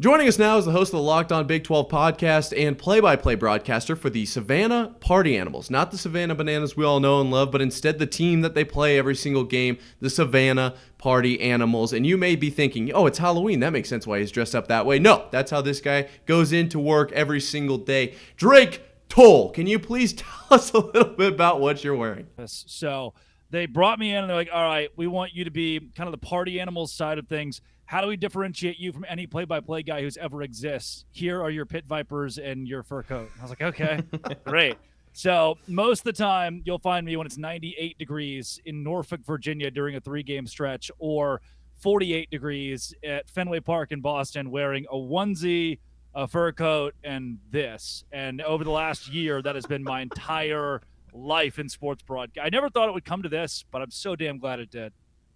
Joining us now is the host of the Locked On Big 12 podcast and play-by-play broadcaster for the Savannah Party Animals. Not the Savannah Bananas we all know and love, but instead the team that they play every single game, the Savannah Party Animals. And you may be thinking, oh, it's Halloween. That makes sense why he's dressed up that way. No, that's how this guy goes into work every single day. Drake Toll, can you please tell us a little bit about what you're wearing? So they brought me in and they're like, all right, we want you to be kind of the party animals side of things. How do we differentiate you from any play-by-play guy who's ever exists? Here are your pit vipers and your fur coat. I was like, okay, great. So most of the time, you'll find me when it's 98 degrees in Norfolk, Virginia during a 3-game stretch, or 48 degrees at Fenway Park in Boston wearing a onesie, a fur coat, and this. And over the last year, that has been my entire life in sports broadcast. I never thought it would come to this, but I'm so damn glad it did.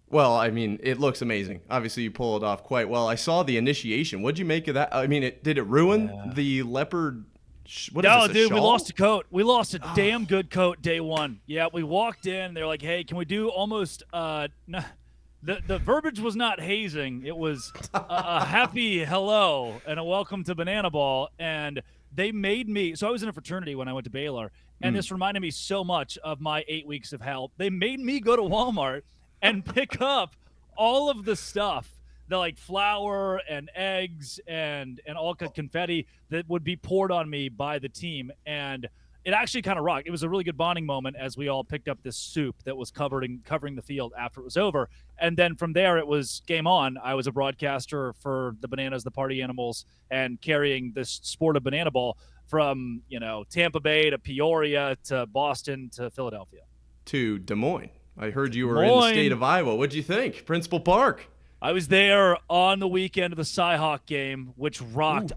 Well, I mean, it looks amazing. Obviously, you pull it off quite well. I saw the initiation. What'd you make of that? I mean, did it ruin the leopard? What is No, this, dude, we shawl? lost a coat. We lost a damn good coat day one. Yeah, we walked in. They're like, hey, can we do almost no, the verbiage was not hazing. It was a happy hello and a welcome to Banana Ball. And they made me – so I was in a fraternity when I went to Baylor, and this reminded me so much of my 8 weeks of hell. They made me go to Walmart and pick up all of the stuff, the like flour and eggs and all confetti that would be poured on me by the team. And it actually kind of rocked. It was a really good bonding moment as we all picked up this soup that was covering the field after it was over. And then from there, it was game on. I was a broadcaster for the Bananas, the Party Animals, and carrying this sport of banana ball from, Tampa Bay to Peoria to Boston to Philadelphia. To Des Moines. I heard you were in the state of Iowa. What'd you think? Principal Park. I was there on the weekend of the Cy-Hawk game, which rocked.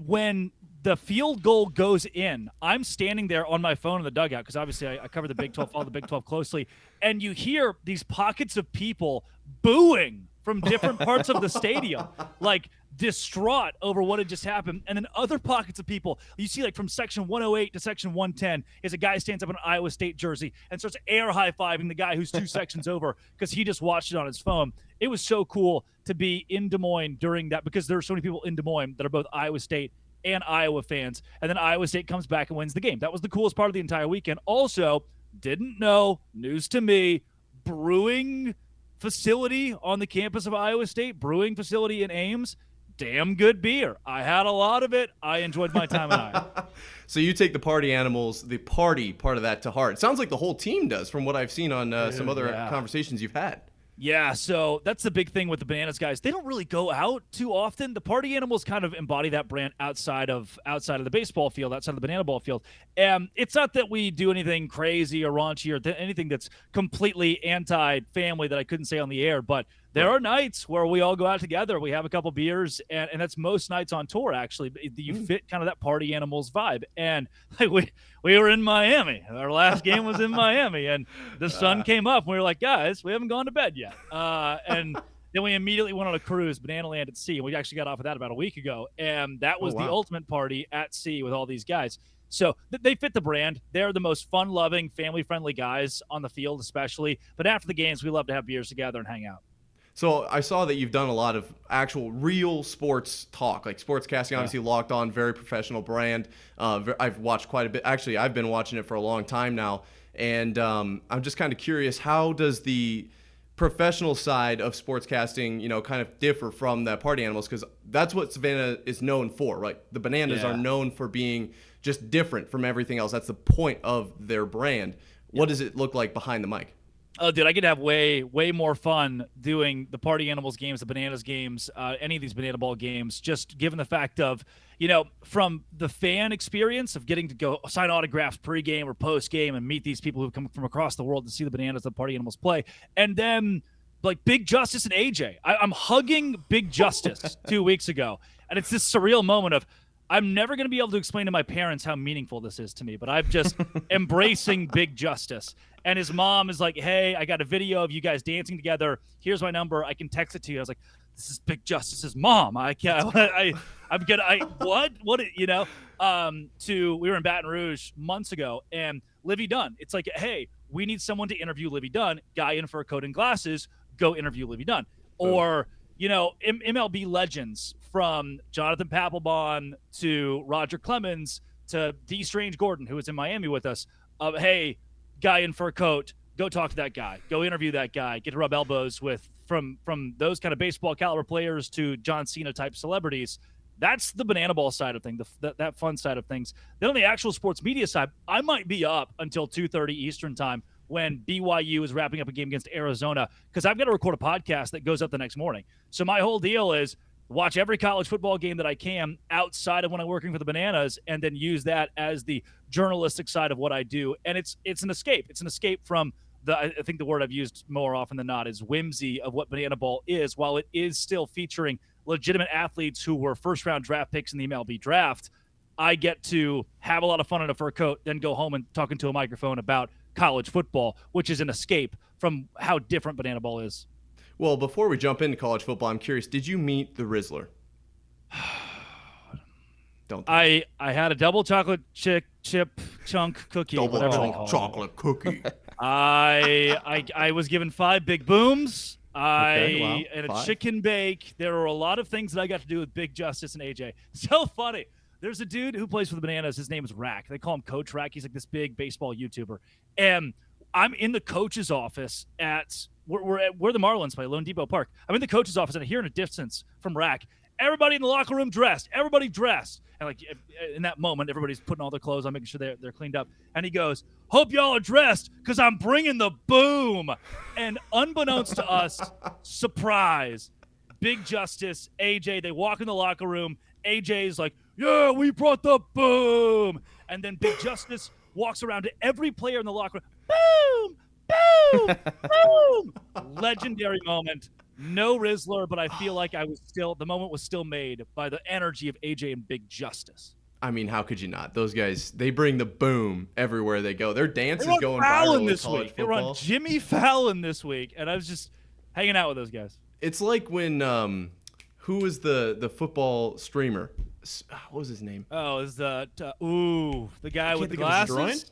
When the field goal goes in, I'm standing there on my phone in the dugout because obviously I cover the Big 12, follow the Big 12 closely, and you hear these pockets of people booing from different parts of the stadium, like distraught over what had just happened. And then other pockets of people, you see like from section 108 to section 110 is a guy stands up in an Iowa State jersey and starts air high-fiving the guy who's 2 sections over because he just watched it on his phone. It was so cool to be in Des Moines during that because there are so many people in Des Moines that are both Iowa State and Iowa fans. And then Iowa State comes back and wins the game. That was the coolest part of the entire weekend. Also, didn't know, news to me, brewing facility on the campus of Iowa State, brewing facility in Ames, damn good beer. I had a lot of it. I enjoyed my time in Iowa. So you take the Party Animals, the party part of that to heart. It sounds like the whole team does from what I've seen on some other conversations you've had. Yeah, so that's the big thing with the Bananas guys. They don't really go out too often. The Party Animals kind of embody that brand outside of the baseball field, outside of the banana ball field. And it's not that we do anything crazy or raunchy or anything that's completely anti-family that I couldn't say on the air, but there are nights where we all go out together. We have a couple beers, and that's most nights on tour, actually. You fit kind of that Party Animals vibe. And like, we were in Miami. Our last game was in Miami, and the sun came up. And we were like, guys, we haven't gone to bed yet. And then we immediately went on a cruise, Banana Land at sea, and we actually got off of that about a week ago. And that was the ultimate party at sea with all these guys. So they fit the brand. They're the most fun-loving, family-friendly guys on the field especially. But after the games, we love to have beers together and hang out. So I saw that you've done a lot of actual real sports talk, like sportscasting, obviously Locked On, very professional brand. I've watched quite a bit. Actually, I've been watching it for a long time now. And I'm just kind of curious, how does the professional side of sportscasting, kind of differ from the Party Animals? Because that's what Savannah is known for, right? The Bananas are known for being just different from everything else. That's the point of their brand. What does it look like behind the mic? Oh, dude, I could have way more fun doing the Party Animals games, the Bananas games, any of these Banana Ball games, just given the fact of, from the fan experience of getting to go sign autographs pregame or postgame and meet these people who come from across the world to see the Bananas, the Party Animals play. And then, like, Big Justice and AJ. I'm hugging Big Justice 2 weeks ago, and it's this surreal moment of, I'm never going to be able to explain to my parents how meaningful this is to me, but I'm just embracing Big Justice. And his mom is like, hey, I got a video of you guys dancing together. Here's my number. I can text it to you. I was like, this is Big Justice's mom. I can't, what, we were in Baton Rouge months ago, and Livy Dunn, it's like, hey, we need someone to interview Livy Dunn, guy in fur coat and glasses, go interview Livy Dunn. Or, MLB legends from Jonathan Papelbon to Roger Clemens to D. Strange Gordon, who was in Miami with us, of, hey, guy in fur coat, go talk to that guy, go interview that guy, get to rub elbows with, from those kind of baseball caliber players to John Cena type celebrities. That's the banana ball side of things, that fun side of things. Then on the actual sports media side, I might be up until 2:30 Eastern time when BYU is wrapping up a game against Arizona, because I've got to record a podcast that goes up the next morning. So my whole deal is watch every college football game that I can outside of when I'm working for the Bananas, and then use that as the journalistic side of what I do. And it's an escape. It's an escape from I think the word I've used more often than not is whimsy of what Banana Ball is, while it is still featuring legitimate athletes who were first-round draft picks in the MLB draft. I get to have a lot of fun in a fur coat, then go home and talk into a microphone about college football, which is an escape from how different Banana Ball is. Well, before we jump into college football, I'm curious, did you meet the Rizzler? Don't I had a double chocolate chip chunk cookie. Double chocolate cookie. I was given 5 big booms. Wow. And a 5? chicken bake. There were a lot of things that I got to do with Big Justice and AJ. So funny. There's a dude who plays for the Bananas. His name is Rack. They call him Coach Rack. He's like this big baseball YouTuber. And I'm in the coach's office at where the Marlins play, Lone Depot Park. I'm in the coach's office, and I hear in a distance from Rack, everybody in the locker room dressed. Everybody dressed. And like in that moment, everybody's putting all their clothes on, making sure they're cleaned up. And he goes, "Hope y'all are dressed, because I'm bringing the boom." And unbeknownst to us, surprise, Big Justice, AJ, they walk in the locker room. AJ's like, "Yeah, we brought the boom." And then Big Justice walks around to every player in the locker room. Boom, boom, boom. Legendary moment. No Rizzler, but I feel like the moment was still made by the energy of AJ and Big Justice. I mean, how could you not? Those guys, they bring the boom everywhere they go. Their dance is going Fallon viral this in college week. They football. were on Jimmy Fallon this week, and I was just hanging out with those guys. It's like when who was the football streamer? What was his name? Oh, is the guy with the glasses?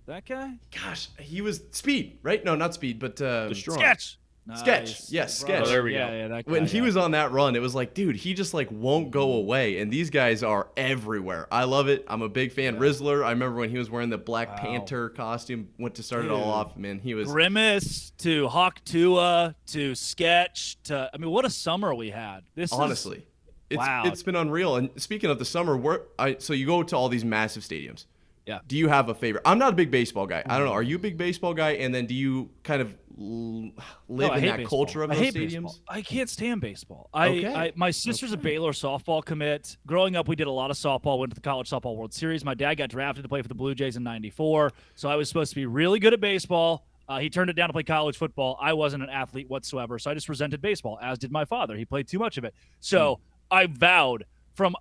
That guy? Gosh, he was Speed, right? No, not Speed, but Sketch. Sketch. Yes, Sketch. Oh, there we go. Yeah, that guy, When he was on that run, it was like, dude, he just like won't go away. And these guys are everywhere. I love it. I'm a big fan. Rizzler, I remember when he was wearing the Black Panther costume, went to start it all off, man. He was Grimace to Hawk Tua to Sketch to, I mean, what a summer we had. honestly, wow. It's been unreal. And speaking of the summer, so you go to all these massive stadiums. Yeah. Do you have a favorite? I'm not a big baseball guy. I don't know. Are you a big baseball guy? And then do you kind of live in that baseball. culture of I those hate stadiums? Baseball. I can't stand baseball. Okay. My sister's a Baylor softball commit. Growing up, we did a lot of softball. Went to the College Softball World Series. My dad got drafted to play for the Blue Jays in '94, so I was supposed to be really good at baseball. He turned it down to play college football. I wasn't an athlete whatsoever, so I just resented baseball, as did my father. He played too much of it. So I vowed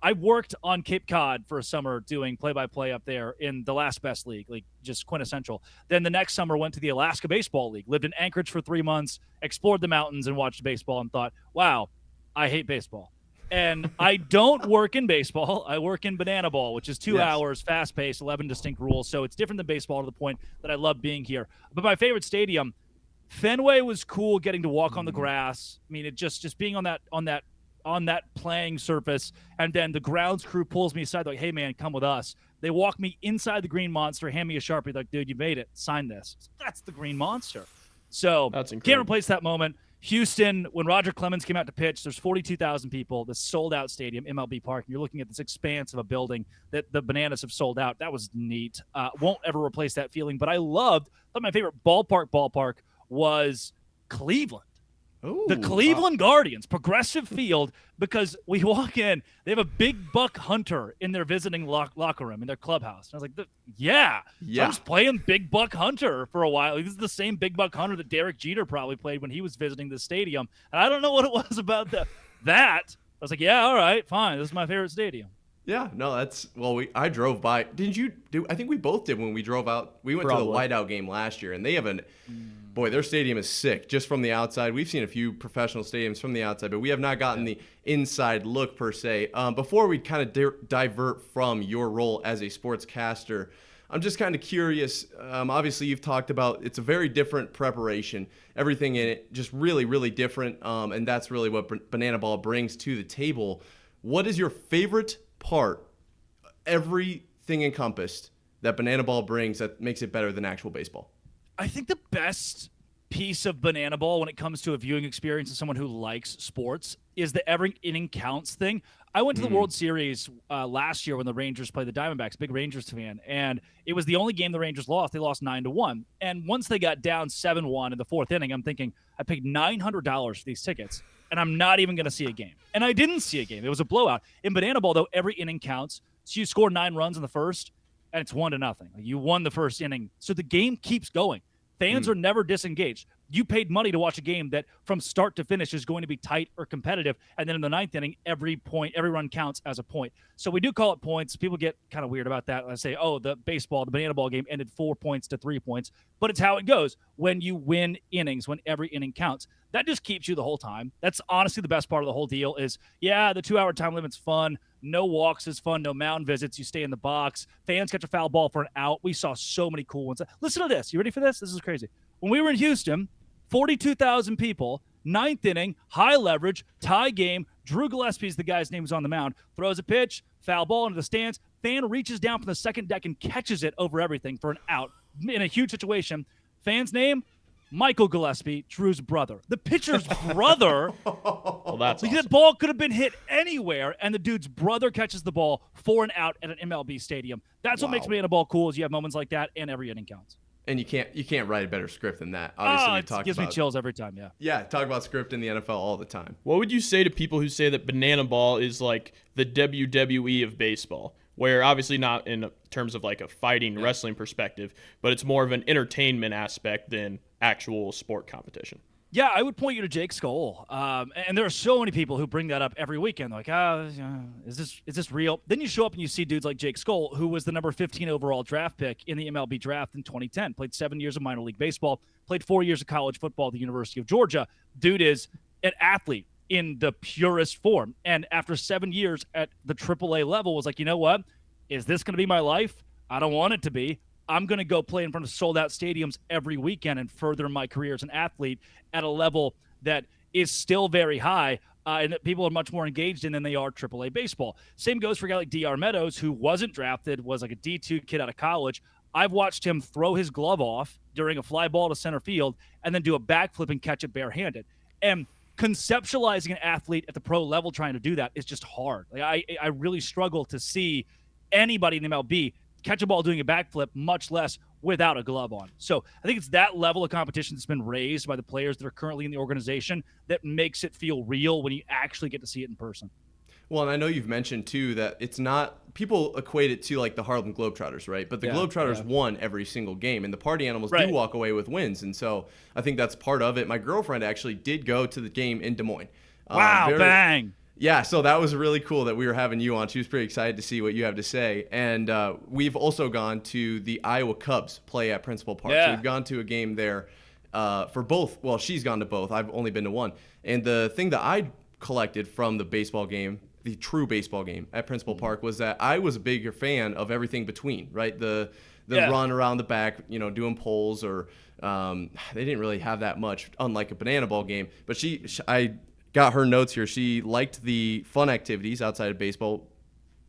I worked on Cape Cod for a summer doing play-by-play up there in the last best league, like just quintessential. Then the next summer went to the Alaska Baseball League, lived in Anchorage for 3 months, explored the mountains and watched baseball and thought, wow, I hate baseball. And I don't work in baseball. I work in banana ball, which is 2 hours, fast-paced, 11 distinct rules. So it's different than baseball to the point that I love being here. But my favorite stadium, Fenway, was cool getting to walk on the grass. I mean, it just being on that playing surface, and then the grounds crew pulls me aside, like, "Hey man, come with us." They walk me inside the Green Monster, hand me a Sharpie, like, "Dude, you made it, sign this." That's the Green Monster. So That's can't incredible. replace that moment. Houston, when Roger Clemens came out to pitch, there's 42,000 people, this sold-out stadium, MLB Park, and you're looking at this expanse of a building that the Bananas have sold out. That was neat. Won't ever replace that feeling, but I thought my favorite ballpark was Cleveland. Ooh, The Cleveland Guardians, Progressive Field, because we walk in, they have a big buck hunter in their visiting locker room, in their clubhouse. And I was like, yeah. So I was playing big buck hunter for a while. This is the same big buck hunter that Derek Jeter probably played when he was visiting the stadium. And I don't know what it was about that. I was like, yeah, all right, fine. This is my favorite stadium. Yeah, no, I drove by. Didn't you do? I think we both did when we drove out. We went to the Whiteout game last year, and they have boy, their stadium is sick just from the outside. We've seen a few professional stadiums from the outside, but we have not gotten the inside look per se. Before we kind of divert from your role as a sportscaster, I'm just kind of curious. Obviously, you've talked about it's a very different preparation. Everything in it just really, really different, and that's really what Banana Ball brings to the table. What is your favorite part, everything encompassed, that banana ball brings that makes it better than actual baseball? I think the best piece of banana ball when it comes to a viewing experience as someone who likes sports is the every inning counts thing. I went to the World Series last year when the Rangers played the Diamondbacks, big Rangers fan, and it was the only game the Rangers lost. They lost 9-1. And once they got down 7-1 in the fourth inning, I'm thinking, I paid $900 for these tickets, and I'm not even going to see a game. And I didn't see a game. It was a blowout. In banana ball, though, every inning counts. So you score 9 runs in the first, and it's 1-0. Like, you won the first inning. So the game keeps going. Fans are never disengaged. You paid money to watch a game that from start to finish is going to be tight or competitive. And then in the ninth inning, every run counts as a point. So we do call it points. People get kind of weird about that. I say, oh, the banana ball game ended 4 points to 3 points. But it's how it goes when you win innings, when every inning counts. That just keeps you the whole time. That's honestly the best part of the whole deal is, yeah, the 2-hour time limit's fun. No walks is fun. No mound visits. You stay in the box. Fans catch a foul ball for an out. We saw so many cool ones. Listen to this. You ready for this? This is crazy. When we were in Houston, 42,000 people, ninth inning, high leverage, tie game. Drew Gillespie's the guy's name is on the mound. Throws a pitch, foul ball into the stands. Fan reaches down from the second deck and catches it over everything for an out in a huge situation. Fan's name, Michael Gillespie, Drew's brother. The pitcher's brother. Well, that's awesome. That ball could have been hit anywhere, and the dude's brother catches the ball for an out at an MLB stadium. That's what makes banana ball cool is you have moments like that, and every inning counts. And you can't write a better script than that. Obviously, it gives me chills every time, yeah. Yeah, talk about script in the NFL all the time. What would you say to people who say that banana ball is like the WWE of baseball? Where obviously not in terms of like a fighting wrestling perspective, but it's more of an entertainment aspect than actual sport competition. Yeah, I would point you to Jake Skoll. And there are so many people who bring that up every weekend. They're like, is this real? Then you show up and you see dudes like Jake Skoll, who was the number 15 overall draft pick in the MLB draft in 2010, played 7 years of minor league baseball, played 4 years of college football at the University of Georgia. Dude is an athlete in the purest form. And after 7 years at the AAA level was like, you know what? Is this going to be my life? I don't want it to be. I'm going to go play in front of sold-out stadiums every weekend and further my career as an athlete at a level that is still very high and that people are much more engaged in than they are AAA baseball. Same goes for a guy like D.R. Meadows, who wasn't drafted, was like a D2 kid out of college. I've watched him throw his glove off during a fly ball to center field and then do a backflip and catch it barehanded. And conceptualizing an athlete at the pro level trying to do that is just hard. Like I really struggle to see anybody in the MLB catch a ball doing a backflip, much less without a glove on. So I think it's that level of competition that's been raised by the players that are currently in the organization that makes it feel real when you actually get to see it in person. Well, and I know you've mentioned, too, that it's not – people equate it to, like, the Harlem Globetrotters, right? But the Globetrotters won every single game, and the Party Animals do walk away with wins. And so I think that's part of it. My girlfriend actually did go to the game in Des Moines. Wow, bang. Yeah, so that was really cool that we were having you on. She was pretty excited to see what you have to say. And we've also gone to the Iowa Cubs play at Principal Park. Yeah. So we've gone to a game there for both. Well, she's gone to both. I've only been to one. And the thing that I collected from the baseball game, the true baseball game at Principal Park, was that I was a bigger fan of everything between, right? The run around the back, doing pulls, or they didn't really have that much, unlike a banana ball game. But I got her notes here. She liked the fun activities outside of baseball.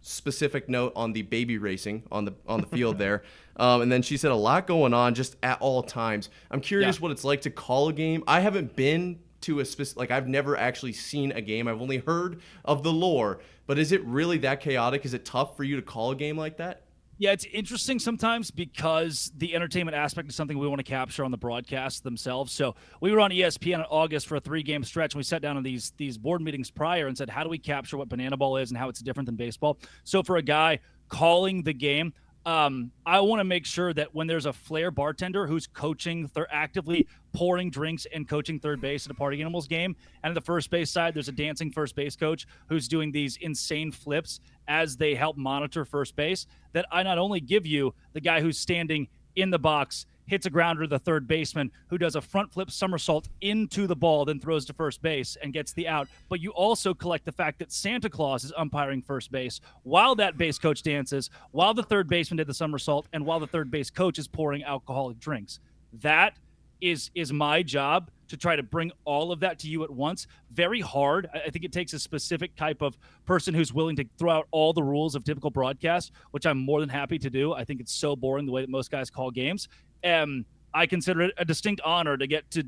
Specific note on the baby racing on the field there. And then she said a lot going on just at all times. I'm curious what it's like to call a game. I haven't been to a specific, I've never actually seen a game. I've only heard of the lore. But is it really that chaotic? Is it tough for you to call a game like that? Yeah, it's interesting sometimes because the entertainment aspect is something we want to capture on the broadcasts themselves. So we were on ESPN in August for a 3-game stretch, and we sat down in these board meetings prior and said, how do we capture what banana ball is and how it's different than baseball? So for a guy calling the game, I want to make sure that when there's a flair bartender who's coaching, they're actively pouring drinks and coaching third base at a Party Animals game, and on the first base side, there's a dancing first base coach who's doing these insane flips as they help monitor first base, that I not only give you the guy who's standing in the box, hits a grounder to the third baseman who does a front flip somersault into the ball, then throws to first base and gets the out. But you also collect the fact that Santa Claus is umpiring first base while that base coach dances, while the third baseman did the somersault, and while the third base coach is pouring alcoholic drinks. That is my job to try to bring all of that to you at once. Very hard. I think it takes a specific type of person who's willing to throw out all the rules of typical broadcast, which I'm more than happy to do. I think it's so boring the way that most guys call games. I consider it a distinct honor to get to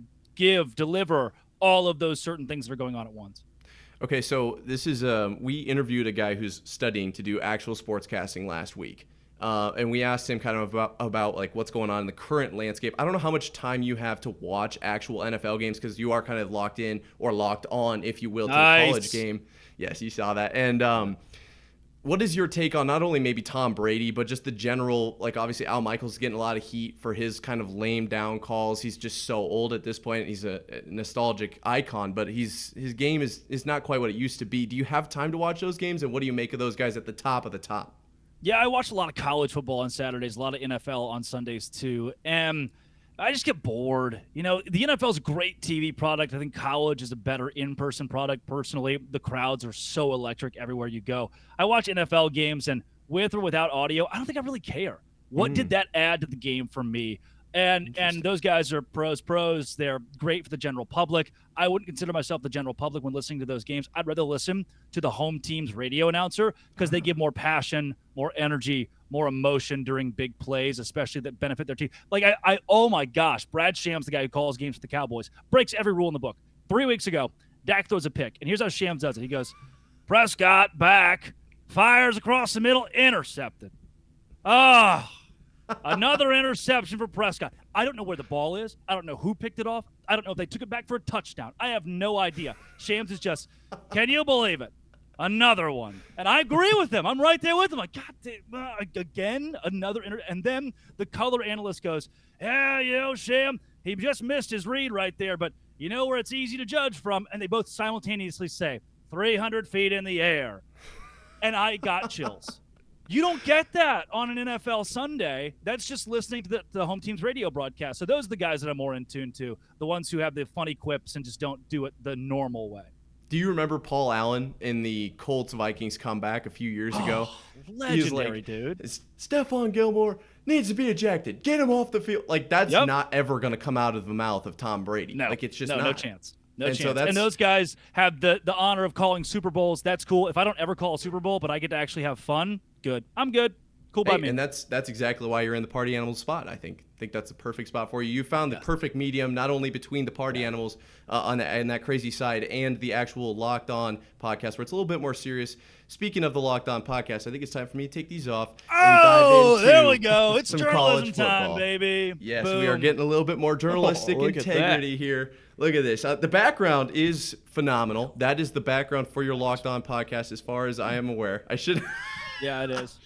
deliver all of those certain things that are going on at once. Okay, so this is we interviewed a guy who's studying to do actual sportscasting last week. And we asked him kind of about like what's going on in the current landscape. I don't know how much time you have to watch actual NFL games because you are kind of locked in or locked on, if you will, to a college game. Yes, you saw that. And what is your take on not only maybe Tom Brady, but just the general, like obviously Al Michaels is getting a lot of heat for his kind of lame down calls. He's just so old at this point. He's a nostalgic icon, but his game is not quite what it used to be. Do you have time to watch those games? And what do you make of those guys at the top of the top? Yeah, I watch a lot of college football on Saturdays, a lot of NFL on Sundays too. And I just get bored. The NFL is a great TV product. I think college is a better in-person product. Personally, the crowds are so electric everywhere you go. I watch NFL games, and with or without audio, I don't think I really care. What did that add to the game for me? And those guys are pros. They're great for the general public. I wouldn't consider myself the general public when listening to those games. I'd rather listen to the home team's radio announcer because they give more passion, more energy, more emotion during big plays, especially that benefit their team. Like, oh my gosh, Brad Shams, the guy who calls games for the Cowboys, breaks every rule in the book. 3 weeks ago, Dak throws a pick, and here's how Shams does it. He goes, Prescott back, fires across the middle, intercepted. Another interception for Prescott. I don't know where the ball is. I don't know who picked it off. I don't know if they took it back for a touchdown. I have no idea. Shams is just, can you believe it? Another one. And I agree with him. I'm right there with him. Like, God damn, again, another and then the color analyst goes, yeah, Sham, he just missed his read right there, but you know where it's easy to judge from? And they both simultaneously say, 300 feet in the air. And I got chills. You don't get that on an NFL Sunday. That's just listening to the home team's radio broadcast. So those are the guys that I'm more in tune to, the ones who have the funny quips and just don't do it the normal way. Do you remember Paul Allen in the Colts-Vikings comeback a few years ago? Legendary, dude. Stephon Gilmore needs to be ejected. Get him off the field. Like, that's not ever going to come out of the mouth of Tom Brady. No, like, it's just no chance. No chance. So and those guys have the honor of calling Super Bowls. That's cool. If I don't ever call a Super Bowl, but I get to actually have fun, good. I'm good. Cool by me. And that's exactly why you're in the party animal spot. I think that's the perfect spot for you. You found the perfect medium, not only between the party animals on that crazy side and the actual Locked On podcast, where it's a little bit more serious. Speaking of the Locked On podcast, I think it's time for me to take these off. Oh, there we go. It's journalism time, baby. Yes, Boom. We are getting a little bit more journalistic integrity here. Look at this. The background is phenomenal. That is the background for your Locked On podcast, as far as I am aware. I should. Yeah, it is.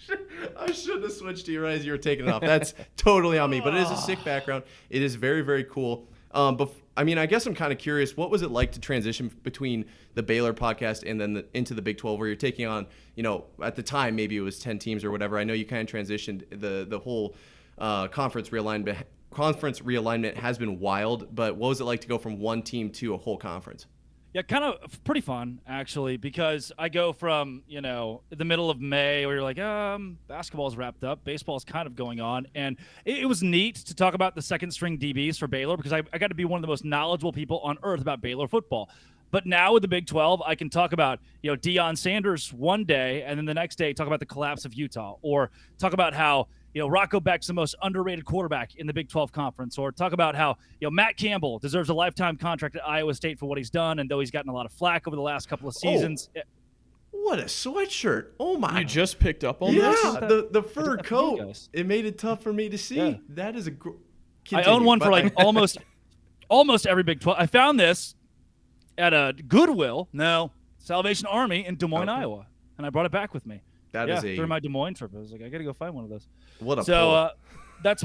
I should have switched to you right as you were taking it off. That's totally on me, but it is a sick background. It is very, very cool. But I mean, I guess I'm kind of curious. What was it like to transition between the Baylor podcast and then into the Big 12, where you're taking on, at the time maybe it was 10 teams or whatever. I know you kind of transitioned. The whole conference realignment has been wild. But what was it like to go from one team to a whole conference? Yeah, kind of pretty fun, actually, because I go from, the middle of May where you're like, basketball's wrapped up, baseball's kind of going on. And it was neat to talk about the second string DBs for Baylor because I got to be one of the most knowledgeable people on earth about Baylor football. But now with the Big 12, I can talk about, Deion Sanders one day, and then the next day talk about the collapse of Utah, or talk about how, Rocco Beck's the most underrated quarterback in the Big 12 conference, or talk about how, Matt Campbell deserves a lifetime contract at Iowa State for what he's done, and though he's gotten a lot of flack over the last couple of seasons. What a sweatshirt. Oh, my. You just picked up on this? Yeah, the fur coat. It made it tough for me to see. Yeah. That is I own one for like almost every Big 12. I found this at a Goodwill, Salvation Army in Des Moines, Iowa, and I brought it back with me. During my Des Moines trip, I was like, I got to go find one of those. What a pull. That's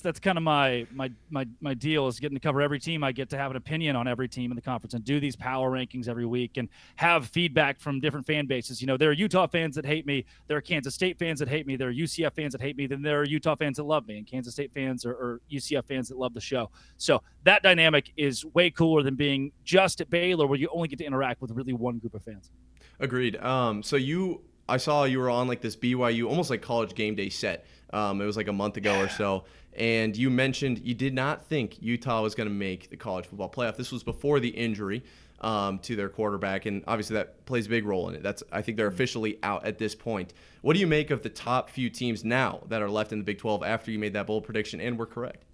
that's kind of my deal is getting to cover every team. I get to have an opinion on every team in the conference and do these power rankings every week and have feedback from different fan bases. There are Utah fans that hate me. There are Kansas State fans that hate me. There are UCF fans that hate me. Then there are Utah fans that love me, and Kansas State fans or UCF fans that love the show. So that dynamic is way cooler than being just at Baylor, where you only get to interact with really one group of fans. Agreed. So you I saw you were on like this BYU, almost like college game day set. It was like a month ago or so. And you mentioned you did not think Utah was going to make the college football playoff. This was before the injury to their quarterback, and obviously that plays a big role in it. I think they're officially out at this point. What do you make of the top few teams now that are left in the Big 12 after you made that bold prediction and were correct?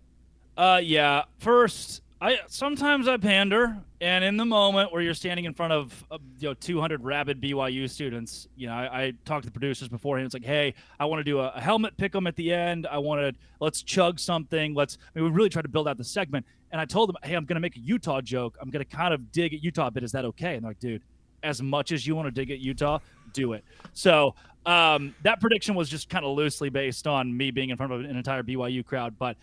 Yeah. First, sometimes I pander, and in the moment where you're standing in front of 200 rabid BYU students, I talked to the producers beforehand. It's like, hey, I want to do a helmet pick 'em at the end. Let's chug something. We really tried to build out the segment, and I told them, hey, I'm going to make a Utah joke. I'm going to kind of dig at Utah a bit. Is that okay? And they're like, dude, as much as you want to dig at Utah, do it. So that prediction was just kind of loosely based on me being in front of an entire BYU crowd, but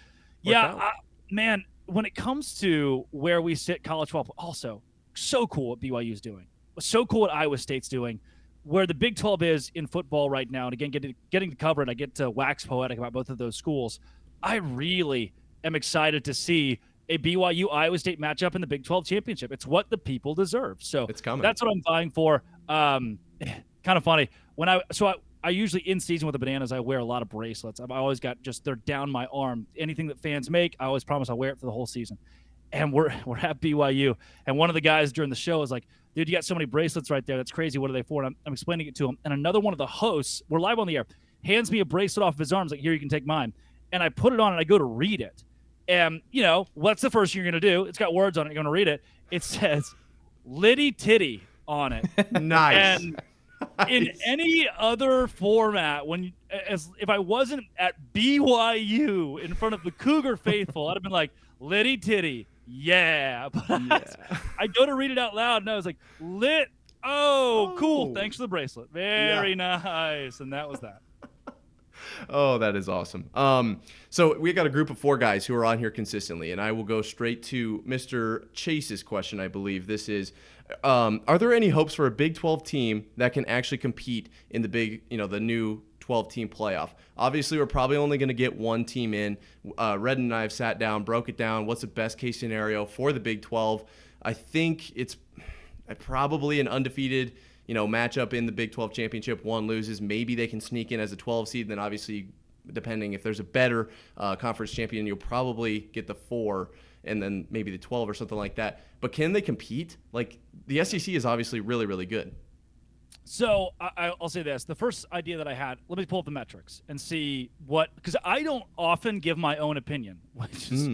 man, when it comes to where we sit college football, also so cool what BYU is doing. So cool what Iowa State's doing. Where the Big 12 is in football right now, and again, getting to cover it, I get to wax poetic about both of those schools. I really am excited to see a BYU Iowa State matchup in the Big 12 championship. It's what the people deserve. So it's coming. That's what I'm vying for. Kind of funny when I usually in season with the Bananas, I wear a lot of bracelets. I've always got they're down my arm. Anything that fans make, I always promise I'll wear it for the whole season. And we're at BYU, and one of the guys during the show was like, dude, you got so many bracelets right there. That's crazy. What are they for? And I'm explaining it to him. And another one of the hosts, we're live on the air, hands me a bracelet off of his arms, like, here, you can take mine. And I put it on, and I go to read it. And, what's the first thing you're going to do? It's got words on it. You're going to read it. It says, Liddy Titty on it. Nice. And in any other format, if I wasn't at BYU in front of the Cougar faithful, I'd have been like, Liddy Titty, yeah. But I go to read it out loud, and I was like, lit. Oh, cool. Thanks for the bracelet. Very nice. And that was that. Oh, that is awesome. So we got a group of 4 guys who are on here consistently, and I will go straight to Mr. Chase's question, I believe. This is, are there any hopes for a Big 12 team that can actually compete in the new 12-team playoff? Obviously, we're probably only going to get one team in. Redden and I have sat down, broke it down. What's the best case scenario for the Big 12? I think it's probably an undefeated matchup in the Big 12 championship. One loses. Maybe they can sneak in as a 12 seed. Then obviously, depending if there's a better conference champion, you'll probably get the 4 and then maybe the 12 or something like that. But can they compete? Like, the SEC is obviously really, really good. So I'll say this. The first idea that I had, let me pull up the metrics and see because I don't often give my own opinion, which is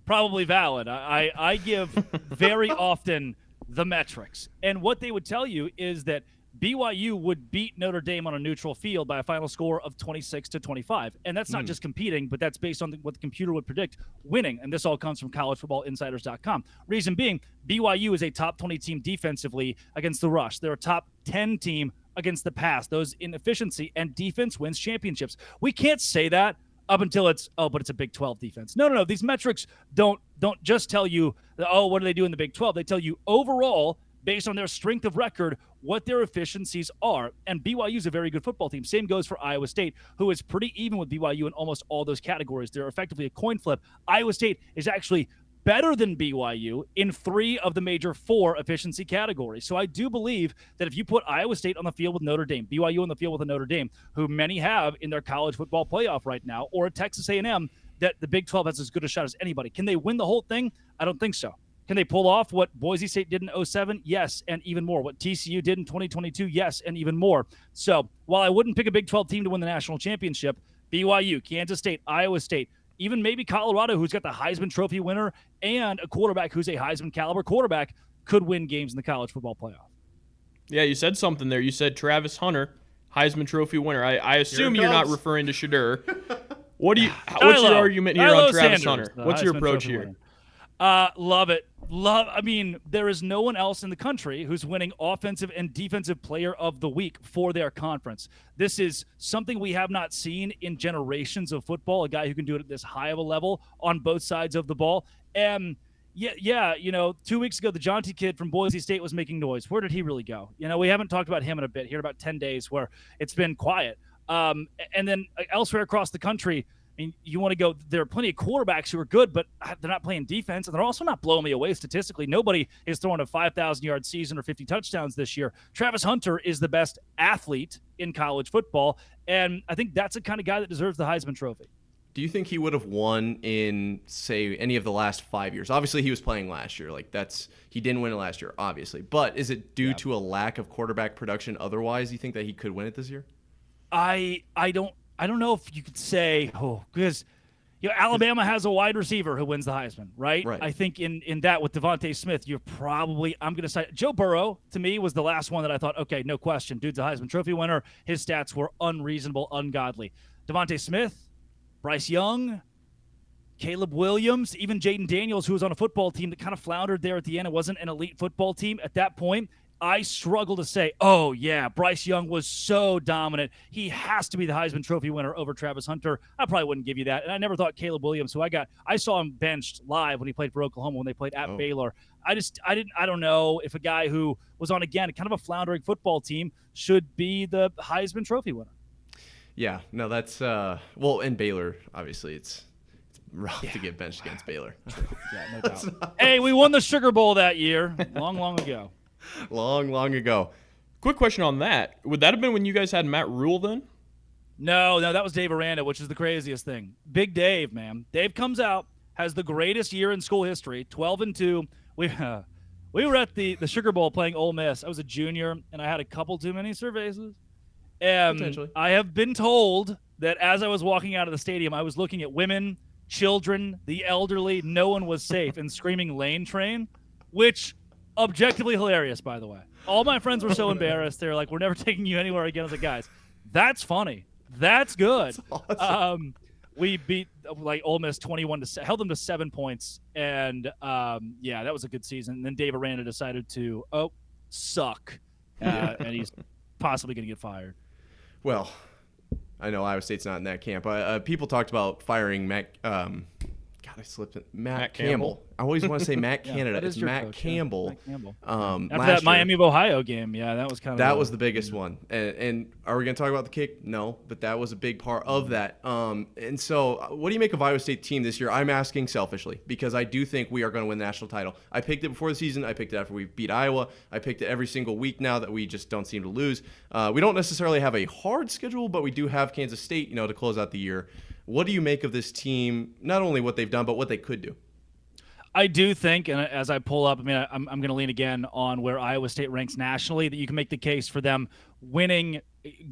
probably valid. I give very often the metrics. And what they would tell you is that BYU would beat Notre Dame on a neutral field by a final score of 26-25. And that's not just competing, but that's based on what the computer would predict winning. And this all comes from collegefootballinsiders.com. Reason being, BYU is a top 20 team defensively against the rush. They're a top 10 team against the pass. Those in efficiency, and defense wins championships. We can't say that up until but it's a Big 12 defense. No. These metrics don't just tell you, what do they do in the Big 12? They tell you overall, based on their strength of record, what their efficiencies are. And BYU is a very good football team. Same goes for Iowa State, who is pretty even with BYU in almost all those categories. They're effectively a coin flip. Iowa State is actually better than BYU in 3 of the major 4 efficiency categories. So I do believe that if you put Iowa State on the field with Notre Dame, BYU on the field with a Notre Dame, who many have in their college football playoff right now, or a Texas A&M, that the Big 12 has as good a shot as anybody. Can they win the whole thing? I don't think so. Can they pull off what Boise State did in 2007? Yes, and even more. What TCU did in 2022? Yes, and even more. So while I wouldn't pick a Big 12 team to win the national championship, BYU, Kansas State, Iowa State, even maybe Colorado, who's got the Heisman Trophy winner and a quarterback who's a Heisman caliber quarterback, could win games in the college football playoff. Yeah, you said something there. You said Travis Hunter, Heisman Trophy winner. I assume you're not referring to Shadur. What's your argument here on Travis Hunter? What's your approach here? Love it. There is no one else in the country who's winning offensive and defensive player of the week for their conference. This is something we have not seen in generations of football, a guy who can do it at this high of a level on both sides of the ball. And 2 weeks ago, the Jonty kid from Boise State was making noise. Where did he really go? We haven't talked about him in a bit here, about 10 days where it's been quiet. And then elsewhere across the country, mean, you want to go, there are plenty of quarterbacks who are good, but they're not playing defense, and they're also not blowing me away statistically. Nobody is throwing a 5,000-yard season or 50 touchdowns this year. Travis Hunter is the best athlete in college football, and I think that's the kind of guy that deserves the Heisman Trophy. Do you think he would have won in, say, any of the last 5 years? Obviously, he was playing last year. He didn't win it last year, obviously. But is it due to a lack of quarterback production otherwise? You think that he could win it this year? I don't know if you could say, because Alabama has a wide receiver who wins the Heisman, right? I think in that with Devontae Smith, I'm going to say Joe Burrow, to me, was the last one that I thought, okay, no question. Dude's a Heisman Trophy winner. His stats were unreasonable, ungodly. Devontae Smith, Bryce Young, Caleb Williams, even Jaden Daniels, who was on a football team that kind of floundered there at the end. It wasn't an elite football team at that point. I struggle to say, oh, yeah, Bryce Young was so dominant. He has to be the Heisman Trophy winner over Travis Hunter. I probably wouldn't give you that. And I never thought Caleb Williams, I saw him benched live when he played for Oklahoma when they played at Baylor. I don't know if a guy who was on, again, kind of a floundering football team should be the Heisman Trophy winner. Yeah, no, that's and Baylor, obviously, it's rough to get benched against Baylor. Yeah, no doubt. Hey, we won the Sugar Bowl that year, long ago. Long ago. Quick question on that. Would that have been when you guys had Matt Rule then? No, that was Dave Aranda, which is the craziest thing. Big Dave, man. Dave comes out, has the greatest year in school history, 12-2. We were at the Sugar Bowl playing Ole Miss. I was a junior, and I had a couple too many cervezas. I have been told that as I was walking out of the stadium, I was looking at women, children, the elderly. No one was safe, and screaming "Lane Train," which objectively hilarious, by the way. All my friends were so embarrassed. They were like, "We're never taking you anywhere again." I was like, "Guys, that's funny. That's good." That's awesome. We beat Ole Miss 21-7, held them to 7 points, and that was a good season. And then Dave Aranda decided to suck, and he's possibly going to get fired. Well, I know Iowa State's not in that camp. People talked about firing Matt Campbell. I always want to say Matt Canada. It's Matt Campbell. Matt Campbell. After that Miami of Ohio game, that was kind of was the biggest one. And are we going to talk about the kick? No, but that was a big part of that. And so, what do you make of Iowa State team this year? I'm asking selfishly because I do think we are going to win the national title. I picked it before the season. I picked it after we beat Iowa. I picked it every single week now that we just don't seem to lose. We don't necessarily have a hard schedule, but we do have Kansas State, to close out the year. What do you make of this team? Not only what they've done, but what they could do. I do think, and as I pull up, I'm going to lean again on where Iowa State ranks nationally, that you can make the case for them winning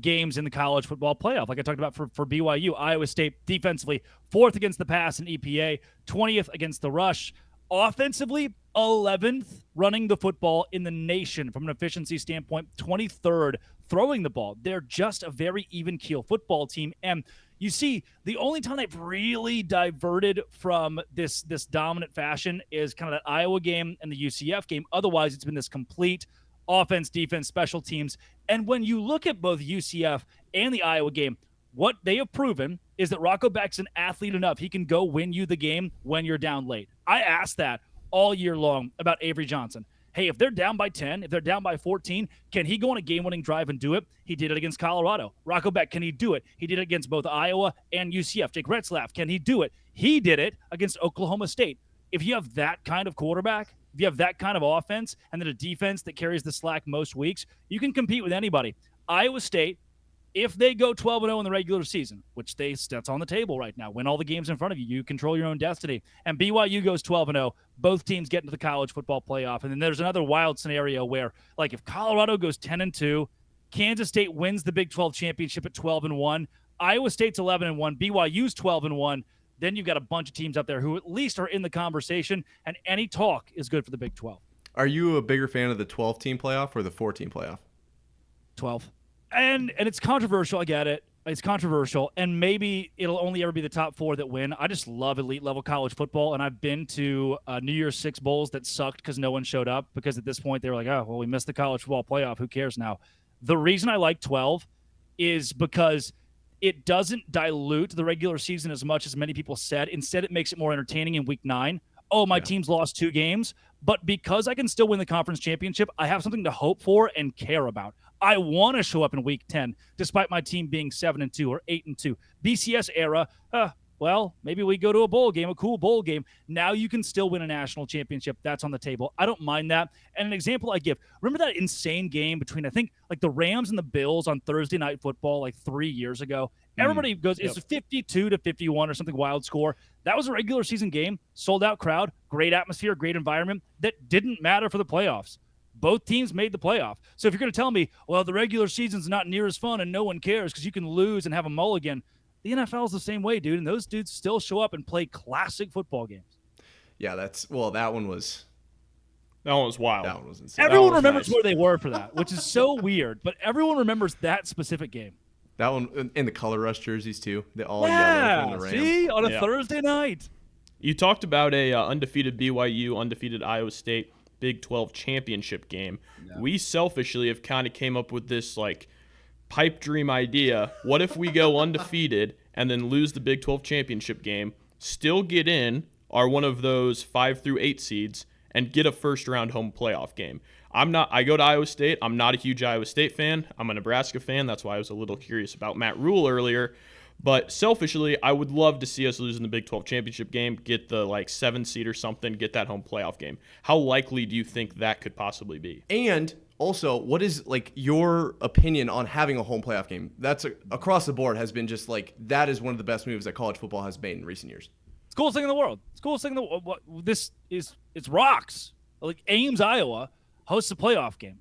games in the college football playoff. Like I talked about for BYU, Iowa State defensively, 4th against the pass in EPA, 20th against the rush. Offensively, 11th running the football in the nation from an efficiency standpoint, 23rd throwing the ball. They're just a very even keel football team. And you see, the only time they've really diverted from this dominant fashion is kind of that Iowa game and the UCF game. Otherwise, it's been this complete offense, defense, special teams. And when you look at both UCF and the Iowa game, what they have proven is that Rocco Beck's an athlete enough. He can go win you the game when you're down late. I asked that all year long about Avery Johnson. Hey, if they're down by 10, if they're down by 14, can he go on a game-winning drive and do it? He did it against Colorado. Rocco Beck, can he do it? He did it against both Iowa and UCF. Jake Retzlaff, can he do it? He did it against Oklahoma State. If you have that kind of quarterback, if you have that kind of offense, and then a defense that carries the slack most weeks, you can compete with anybody. Iowa State, if they go 12-0 in the regular season, which that's on the table right now, win all the games in front of you, you control your own destiny, and BYU goes 12-0, both teams get into the college football playoff. And then there's another wild scenario where, like, if Colorado goes 10-2, Kansas State wins the Big 12 championship at 12-1, Iowa State's 11-1, BYU's 12-1, then you've got a bunch of teams out there who at least are in the conversation, and any talk is good for the Big 12. Are you a bigger fan of the 12-team playoff or the 4-team playoff? 12. And it's controversial. I get it. It's controversial, and maybe it'll only ever be the top 4 that win. I just love elite-level college football, and I've been to New Year's Six bowls that sucked because no one showed up, because at this point they were like, oh, well, we missed the college football playoff. Who cares now? The reason I like 12 is because it doesn't dilute the regular season as much as many people said. Instead, it makes it more entertaining in Week 9. Oh, my team's lost 2 games, but because I can still win the conference championship, I have something to hope for and care about. I want to show up in Week 10, despite my team being 7-2 or 8-2. BCS era, Well, maybe we go to a bowl game, a cool bowl game. Now you can still win a national championship. That's on the table. I don't mind that. And an example I give, remember that insane game between, I think, like the Rams and the Bills on Thursday Night Football like 3 years ago? Everybody goes, it's 52-51 or something wild score. That was a regular season game, sold out crowd, great atmosphere, great environment that didn't matter for the playoffs. Both teams made the playoff. So if you're going to tell me, well, the regular season's not near as fun and no one cares because you can lose and have a mulligan, the NFL is the same way, dude. And those dudes still show up and play classic football games. Yeah, that one was wild. That one was insane. Everyone remembers where they were for that, which is so weird. But everyone remembers that specific game. That one, and the color rush jerseys too. They all yellow from the Rams. See, on a Thursday night. You talked about a undefeated BYU, undefeated Iowa State Big 12 championship game. Yeah. We selfishly have kind of came up with this like pipe dream idea. What if we go undefeated and then lose the Big 12 championship game, still get in, are one of those 5 through 8 seeds, and get a first round home playoff game? I go to Iowa State. I'm not a huge Iowa State fan. I'm a Nebraska fan. That's why I was a little curious about Matt Rule earlier. But selfishly, I would love to see us lose in the Big 12 championship game, get the 7 seed or something, get that home playoff game. How likely do you think that could possibly be? And also, what is your opinion on having a home playoff game? That's across the board has been just that is one of the best moves that college football has made in recent years. It's the coolest thing in the world. It's the coolest thing in the world. It's rocks. Ames, Iowa hosts a playoff game.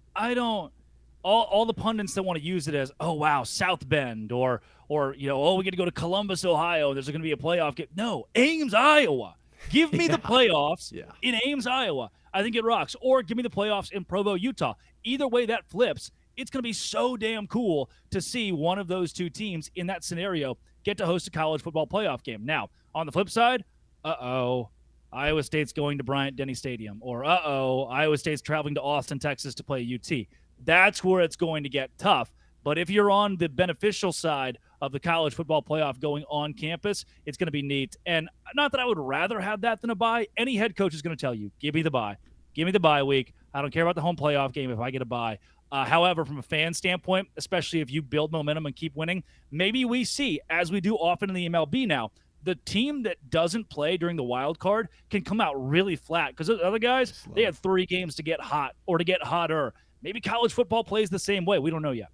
All the pundits that want to use it as, oh wow, South Bend or we get to go to Columbus, Ohio. There's going to be a playoff game. No, Ames, Iowa. Give me the playoffs in Ames, Iowa. I think it rocks. Or give me the playoffs in Provo, Utah. Either way that flips, it's going to be so damn cool to see one of those two teams in that scenario get to host a college football playoff game. Now, on the flip side, Iowa State's going to Bryant-Denny Stadium. Or Iowa State's traveling to Austin, Texas to play UT. That's where it's going to get tough. But if you're on the beneficial side of the college football playoff going on campus, it's going to be neat. And not that I would rather have that than a bye. Any head coach is going to tell you, give me the bye. Give me the bye week. I don't care about the home playoff game if I get a bye. However, from a fan standpoint, especially if you build momentum and keep winning, maybe we see, as we do often in the MLB now, the team that doesn't play during the wild card can come out really flat because those other guys, they had 3 games to get hot or to get hotter. Maybe college football plays the same way. We don't know yet.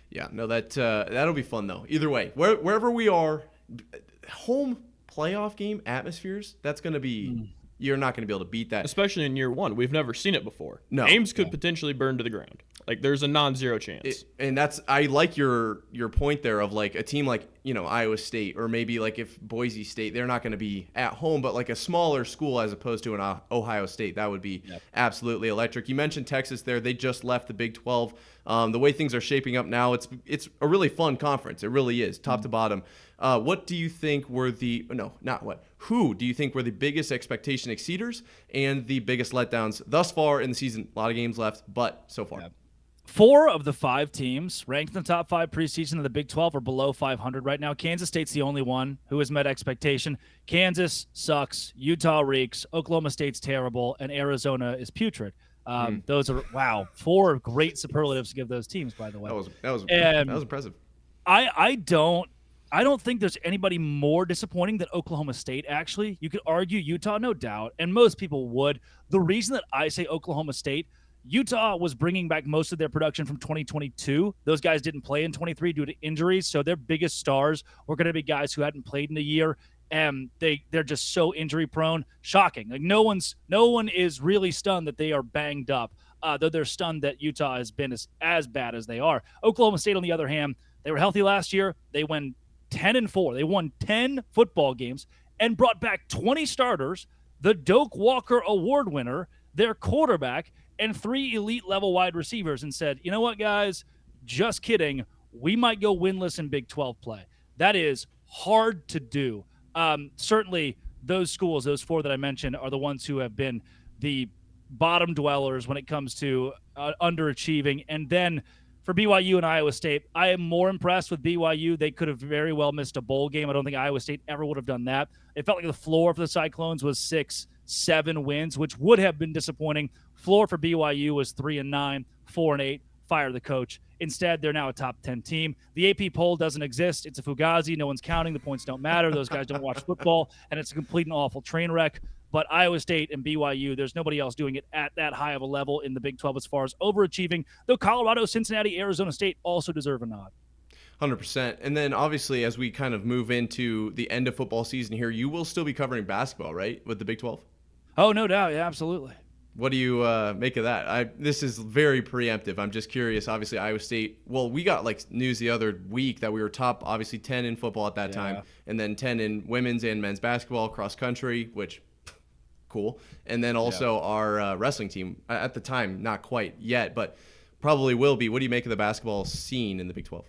Yeah, no, that'll be fun, though. Either way, wherever we are, home playoff game atmospheres, that's going to be you're not going to be able to beat that. Especially in year one. We've never seen it before. No. Ames could potentially burn to the ground. There's a non-zero chance. I like your point there of a team like, Iowa State or maybe if Boise State, they're not going to be at home, but a smaller school as opposed to an Ohio State, that would be absolutely electric. You mentioned Texas there. They just left the Big 12. The way things are shaping up now, it's a really fun conference. It really is, top to bottom. What do you think were who do you think were the biggest expectation exceeders and the biggest letdowns thus far in the season? A lot of games left, but so far. Yeah. 4 of the 5 teams ranked in the top 5 preseason of the Big 12 are below 500 right now. Kansas State's the only one who has met expectation. Kansas sucks. Utah reeks. Oklahoma State's terrible. And Arizona is putrid. Those are, 4 great superlatives to give those teams, by the way. That was impressive. I don't think there's anybody more disappointing than Oklahoma State, actually. You could argue Utah, no doubt, and most people would. The reason that I say Oklahoma State, Utah was bringing back most of their production from 2022. Those guys didn't play in 23 due to injuries, so their biggest stars were going to be guys who hadn't played in a year, and they're just so injury prone. Shocking. No one is really stunned that they are banged up, though they're stunned that Utah has been as bad as they are. Oklahoma State, on the other hand, they were healthy last year. They went 10-4. They won 10 football games and brought back 20 starters, the Doak Walker Award winner, their quarterback, and 3 elite-level wide receivers, and said, you know what, guys, just kidding. We might go winless in Big 12 play. That is hard to do. Certainly, those schools, those 4 that I mentioned, are the ones who have been the bottom dwellers when it comes to underachieving. And then for BYU and Iowa State, I am more impressed with BYU. They could have very well missed a bowl game. I don't think Iowa State ever would have done that. It felt like the floor for the Cyclones was 6-7 wins, which would have been disappointing. Floor for BYU was 3-9, 4-8. Fire the coach. Instead, they're now a top 10 team. The AP poll doesn't exist. It's a fugazi. No one's counting. The points don't matter. Those guys don't watch football, and it's a complete and awful train wreck. But Iowa State and BYU, there's nobody else doing it at that high of a level in the Big 12 as far as overachieving, though Colorado, Cincinnati, Arizona State also deserve a nod. 100%. And then obviously, as we kind of move into the end of football season here, you will still be covering basketball, right, with the Big 12? Oh, no doubt. Yeah, absolutely. What do you make of that? This is very preemptive. I'm just curious. Obviously, Iowa State, well, we got like news the other week that we were top, obviously 10 in football at that time, and then 10 in women's and men's basketball, cross country, which cool. And then also our wrestling team at the time, not quite yet, but probably will be. What do you make of the basketball scene in the Big 12?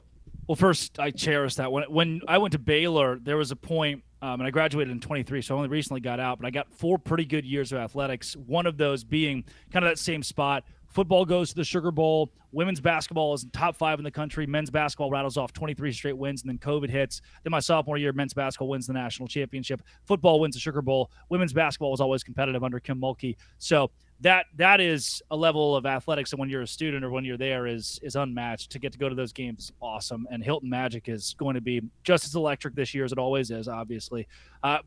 Well, first, I cherish that. When I went to Baylor, there was a point, and I graduated in 23, so I only recently got out, but I got 4 pretty good years of athletics, one of those being kind of that same spot. Football goes to the Sugar Bowl. Women's basketball is top 5 in the country. Men's basketball rattles off 23 straight wins, and then COVID hits. Then my sophomore year, men's basketball wins the national championship. Football wins the Sugar Bowl. Women's basketball was always competitive under Kim Mulkey. So that is a level of athletics that when you're a student or when you're there is unmatched. To get to go to those games is awesome. And Hilton Magic is going to be just as electric this year as it always is, obviously.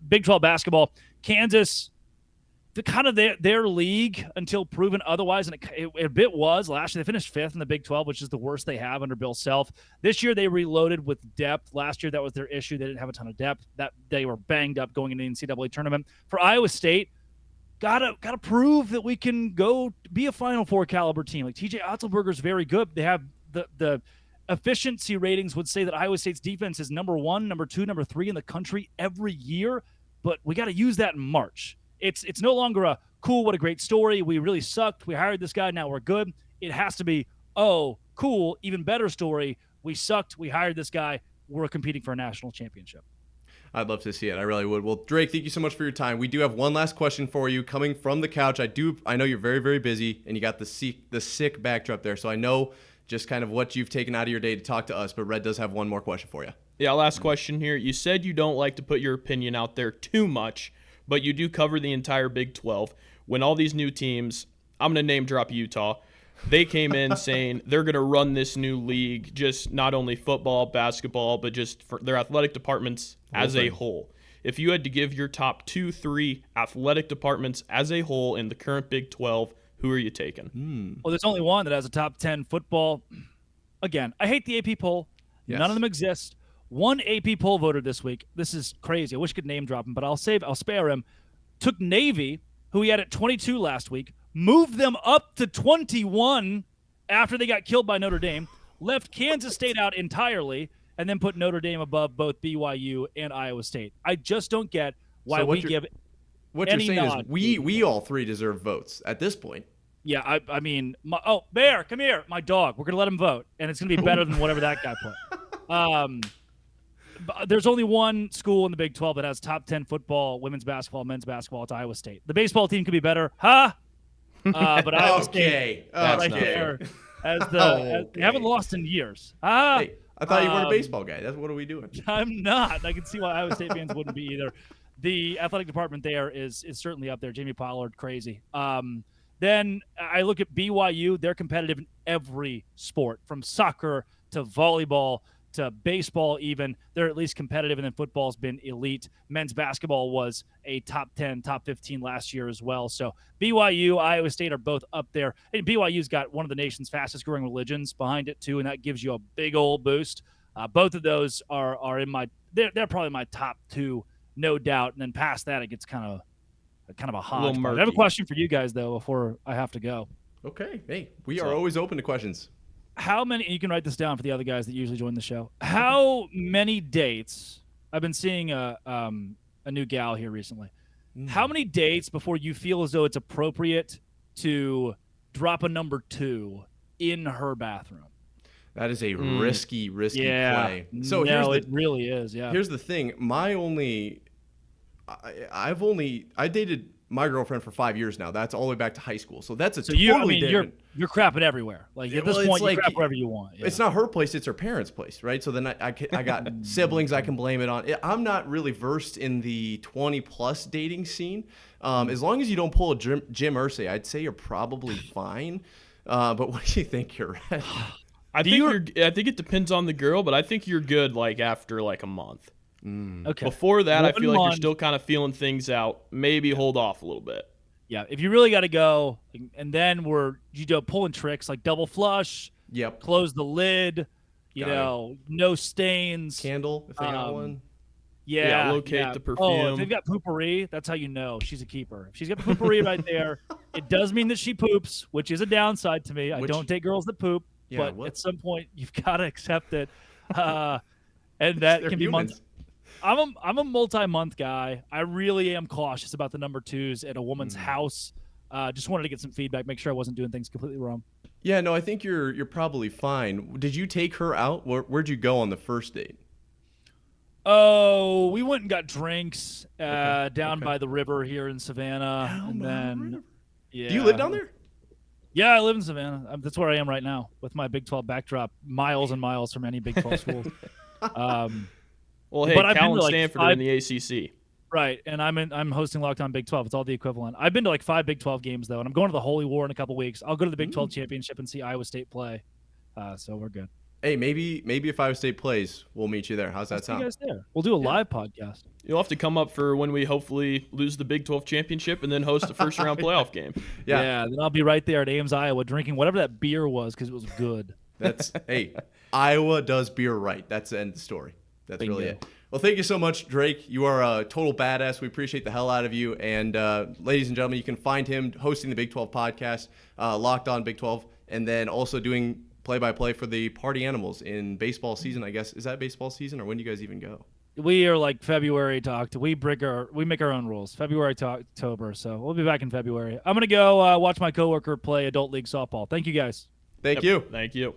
Big 12 basketball, Kansas, the kind of their league until proven otherwise, and it a bit was. Last year they finished 5th in the Big 12, which is the worst they have under Bill Self. This year they reloaded with depth. Last year that was their issue. They didn't have a ton of depth. That they were banged up going into the NCAA tournament. For Iowa State, gotta prove that we can go be a Final Four caliber team. Like TJ Otzelberger's very good. They have the efficiency ratings would say that Iowa State's defense is number 1, number 2, number 3 in the country every year, but we got to use that in March. It's no longer a cool, what a great story. We really sucked. We hired this guy. Now we're good. It has to be, oh, cool, even better story. We sucked. We hired this guy. We're competing for a national championship. I'd love to see it. I really would. Well, Drake, thank you so much for your time. We do have one last question for you coming from the couch. I know you're very, very busy, and you got the sick backdrop there, so I know just kind of what you've taken out of your day to talk to us, but Red does have one more question for you. Yeah, last question here. You said you don't like to put your opinion out there too much, but you do cover the entire Big 12. When all these new teams, I'm going to name drop Utah, they came in saying they're going to run this new league, just not only football, basketball, but just for their athletic departments as a whole. If you had to give your top 2-3 athletic departments as a whole in the current Big 12, who are you taking? Well, there's only one that has a top 10 football. Again, I hate the AP poll. Yes. None of them exist. One AP poll voter this week, this is crazy. I wish I could name drop him, but I'll spare him. Took Navy, who he had at 22 last week, moved them up to 21 after they got killed by Notre Dame, left Kansas State out entirely, and then put Notre Dame above both BYU and Iowa State. I just don't get why we give what any you're saying nod. is we all 3 deserve votes at this point. Yeah, I mean, Bear, come here, my dog. We're going to let him vote, and it's going to be better than whatever that guy put. There's only one school in the Big 12 that has top 10 football, women's basketball, men's basketball. It's Iowa State. The baseball team could be better, huh? But Iowa State right there they haven't lost in years. Hey, I thought you weren't a baseball guy. What are we doing? I'm not. I can see why Iowa State fans wouldn't be either. The athletic department there is certainly up there. Jamie Pollard, crazy. Then I look at BYU. They're competitive in every sport, from soccer to volleyball to baseball even. They're at least competitive, and then football's been elite. Men's basketball was a top 10, top 15 last year as well. So BYU, Iowa State are both up there. And BYU's got one of the nation's fastest growing religions behind it too, and that gives you a big old boost. Both of those are in they're probably my top 2, no doubt. And then past that, it gets kind of a hodgepodge. I have a question for you guys though before I have to go. Okay. Hey, we are always open to questions. How many, you can write this down for the other guys that usually join the show. How many dates, I've been seeing a new gal here recently. How many dates before you feel as though it's appropriate to drop a number 2 in her bathroom? That is a risky play. So it really is. Yeah. Here's the thing. I dated my girlfriend for 5 years now. That's all the way back to high school. So that's totally different. You're crapping everywhere. Like at this point, you crap wherever you want. Yeah. It's not her place; it's her parents' place, right? So then I got siblings I can blame it on. I'm not really versed in the 20+ dating scene. As long as you don't pull a Jim Irsay, I'd say you're probably fine. But what do you think, you're right? I think it depends on the girl, but I think you're good like after like a month. Okay. Before that, I feel like you're month. still kind of feeling things out. Maybe hold off a little bit. Yeah, if you really got to go, and then pulling tricks like double flush. Yep. Close the lid. No stains. Candle if they got one. Yeah, locate the perfume. Oh, if they've got poopery, that's how you know she's a keeper. If she's got the poopery right there, it does mean that she poops, which is a downside to me. I don't date girls that poop, but at some point you've got to accept it, and that can be months. I'm a multi-month guy. I really am cautious about the number twos at a woman's house. Just wanted to get some feedback, make sure I wasn't doing things completely wrong. Yeah, no, I think you're probably fine. Did you take her out? Where'd you go on the first date? Oh, we went and got drinks down by the river here in Savannah. Do you live down there? Yeah, I live in Savannah. That's where I am right now with my Big 12 backdrop, miles and miles from any Big 12 schools. Well, hey, Cal and Stanford are in the ACC. Right, and I'm hosting Locked On Big 12. It's all the equivalent. I've been to like 5 Big 12 games, though, and I'm going to the Holy War in a couple weeks. I'll go to the Big 12 Championship and see Iowa State play, so we're good. Hey, maybe if Iowa State plays, we'll meet you there. How's that sound? You guys there. We'll do a live podcast. You'll have to come up for when we hopefully lose the Big 12 championship and then host the first round playoff game. Yeah, then I'll be right there at Ames, Iowa, drinking whatever that beer was because it was good. Hey, Iowa does beer right. That's the end of the story. That's really it. Well, thank you so much, Drake. You are a total badass. We appreciate the hell out of you. And ladies and gentlemen, you can find him hosting the Big 12 podcast, Locked On Big 12, and then also doing play-by-play for the Party Animals in baseball season, I guess. Is that baseball season, or when do you guys even go? We are like February to October. We make our own rules. February to October, so we'll be back in February. I'm going to go watch my coworker play Adult League softball. Thank you, guys. Thank you. Thank you.